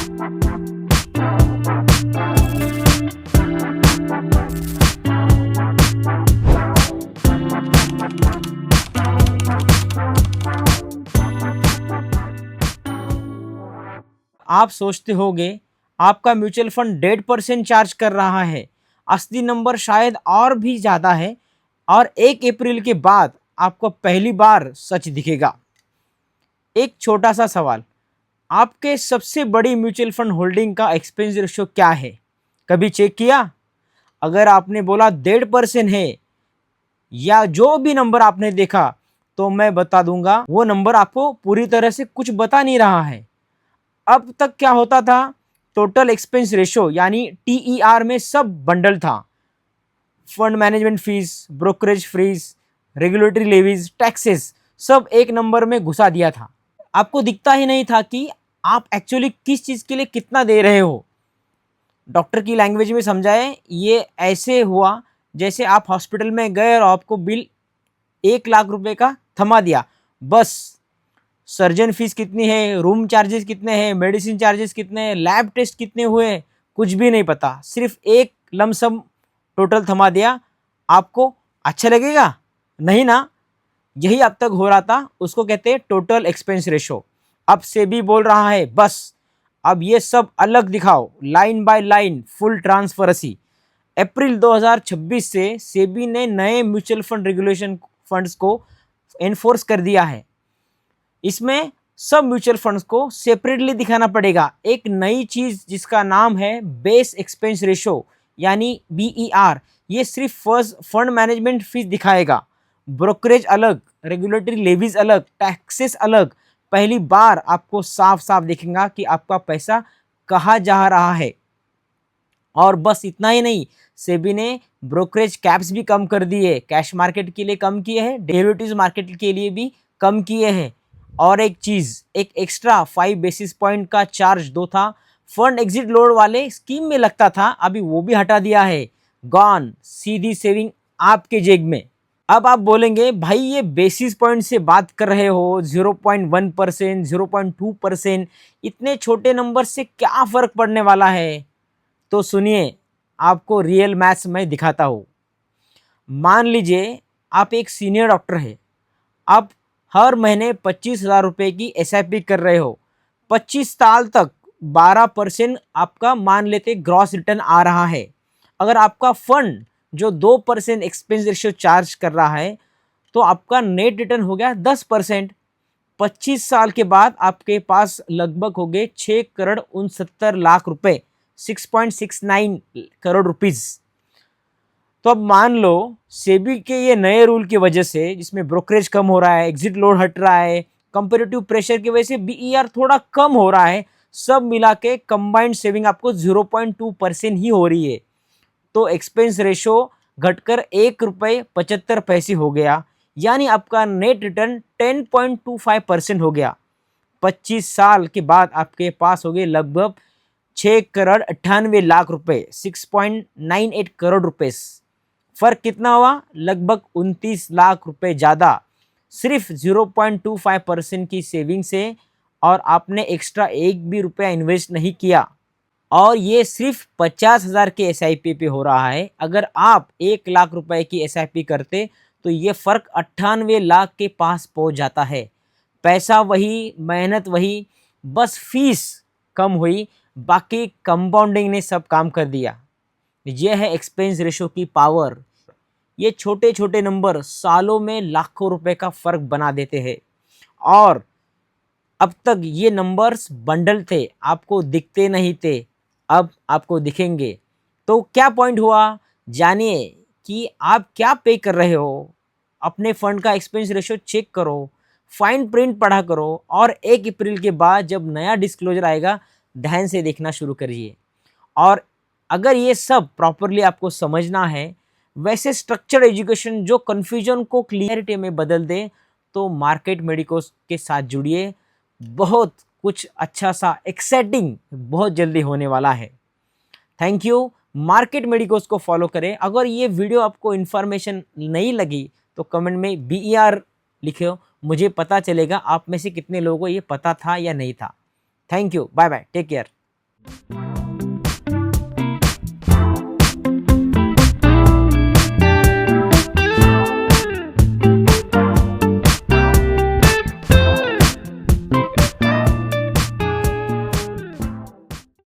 आप सोचते होंगे आपका म्यूचुअल फंड 1.5% चार्ज कर रहा है, असली नंबर शायद और भी ज़्यादा है और 1 अप्रैल के बाद आपको पहली बार सच दिखेगा। एक छोटा सा सवाल, आपके सबसे बड़ी म्यूचुअल फंड होल्डिंग का एक्सपेंस रेशियो क्या है? कभी चेक किया? अगर आपने बोला 1.5% है या जो भी नंबर आपने देखा, तो मैं बता दूंगा वो नंबर आपको पूरी तरह से कुछ बता नहीं रहा है। अब तक क्या होता था, टोटल एक्सपेंस रेशो यानी TER में सब बंडल था, fund management fees, brokerage fees, regulatory levies, taxes, सब एक नंबर में घुसा दिया था। आपको दिखता ही नहीं था कि आप एक्चुअली किस चीज़ के लिए कितना दे रहे हो। डॉक्टर की लैंग्वेज में समझाए, ये ऐसे हुआ जैसे आप हॉस्पिटल में गए और आपको बिल 1 लाख रुपए का थमा दिया, बस सर्जन फीस कितनी है, रूम चार्जेस कितने हैं, मेडिसिन चार्जेस कितने हैं, लैब टेस्ट कितने हुए, कुछ भी नहीं पता, सिर्फ एक लमसम टोटल थमा दिया। आपको अच्छा लगेगा? नहीं ना। यही अब तक हो रहा था, उसको कहते हैं टोटल एक्सपेंस रेशो। अब सेबी बोल रहा है बस अब ये सब अलग दिखाओ, line by line, full transparency. अप्रैल 2026 से सेबी ने नए म्यूचुअल फंड रेगुलेशन फंड्स को एनफोर्स कर दिया है। इसमें सब म्यूचुअल फंड्स को सेपरेटली दिखाना पड़ेगा एक नई चीज जिसका नाम है बेस एक्सपेंस रेशो यानी BER। ये सिर्फ फर्स्ट फंड मैनेजमेंट फीस दिखाएगा, ब्रोकरेज अलग, रेगुलेटरी लेवीज अलग, टैक्सेस अलग। पहली बार आपको साफ साफ दिखेगा कि आपका पैसा कहाँ जा रहा है। और बस इतना ही नहीं, सेबी ने ब्रोकरेज कैप्स भी कम कर दिए, कैश मार्केट के लिए कम किए हैं, डेरिवेटिव्स मार्केट के लिए भी कम किए हैं। और एक चीज, एक एक्स्ट्रा 5 बेसिस पॉइंट का चार्ज दो था फंड एग्जिट लोड वाले स्कीम में लगता था, अभी वो भी हटा दिया है। गॉन, सीधी सेविंग आपके जेब में। अब आप बोलेंगे भाई ये बेसिस पॉइंट से बात कर रहे हो, 0.1%, 0.2%, इतने छोटे नंबर से क्या फर्क पड़ने वाला है? तो सुनिए, आपको रियल मैथ्स मैं दिखाता हूँ। मान लीजिए आप एक सीनियर डॉक्टर है, आप हर महीने 25,000 रुपये की SIP कर रहे हो, 25 साल तक 12% आपका मान लेते ग्रॉस रिटर्न आ रहा है। अगर आपका फंड जो 2% एक्सपेंस रेशियो चार्ज कर रहा है, तो आपका नेट रिटर्न हो गया 10%। 25 साल के बाद आपके पास लगभग हो गए 6 करोड़ 69 लाख रुपए, 6.69 करोड़ रुपीज। तो अब मान लो सेबी के ये नए रूल की वजह से, जिसमें ब्रोकरेज कम हो रहा है, एग्जिट लोड हट रहा है, कंपेरेटिव प्रेशर की वजह से BER थोड़ा कम हो रहा है, सब मिला के कंबाइंड सेविंग आपको 0.2% ही हो रही है। तो एक्सपेंस रेशो घटकर 1 रुपये 75 पैसे हो गया, यानी आपका नेट रिटर्न 10.25% हो गया। 25 साल के बाद आपके पास हो गए लगभग 6 करोड़ 98 लाख रुपए, 6.98 करोड़ रुपए। फर्क कितना हुआ? लगभग 29 लाख रुपए ज्यादा, सिर्फ 0.25% की सेविंग से, और आपने एक्स्ट्रा एक भी रुपया इन्वेस्ट नहीं किया। और ये सिर्फ 50,000 के SIP पे हो रहा है। अगर आप 1 लाख रुपए की SIP करते तो ये फर्क 98 लाख के पास पहुंच जाता है। पैसा वही, मेहनत वही, बस फीस कम हुई, बाकी कंपाउंडिंग ने सब काम कर दिया। यह है एक्सपेंस रेशो की पावर। ये छोटे छोटे नंबर सालों में लाखों रुपए का फर्क बना देते हैं। और अब तक ये नंबर्स बंडल थे, आपको दिखते नहीं थे, अब आपको दिखेंगे। तो क्या पॉइंट हुआ? जानिए कि आप क्या पे कर रहे हो। अपने फंड का एक्सपेंस रेशो चेक करो, फाइन प्रिंट पढ़ा करो, और 1 अप्रैल के बाद जब नया डिस्क्लोजर आएगा ध्यान से देखना शुरू करिए। और अगर ये सब प्रॉपरली आपको समझना है, वैसे स्ट्रक्चर्ड एजुकेशन जो कन्फ्यूजन को क्लियरिटी में बदल दे, तो मार्केट मेडिकोस के साथ जुड़िए। बहुत कुछ अच्छा सा एक्साइटिंग बहुत जल्दी होने वाला है। Thank you. मार्केट मेडिकोस को फॉलो करें। अगर ये वीडियो आपको इन्फॉर्मेशन नहीं लगी तो कमेंट में BER लिखो, मुझे पता चलेगा आप में से कितने लोगों को ये पता था या नहीं था। Thank you, bye bye, take care. है।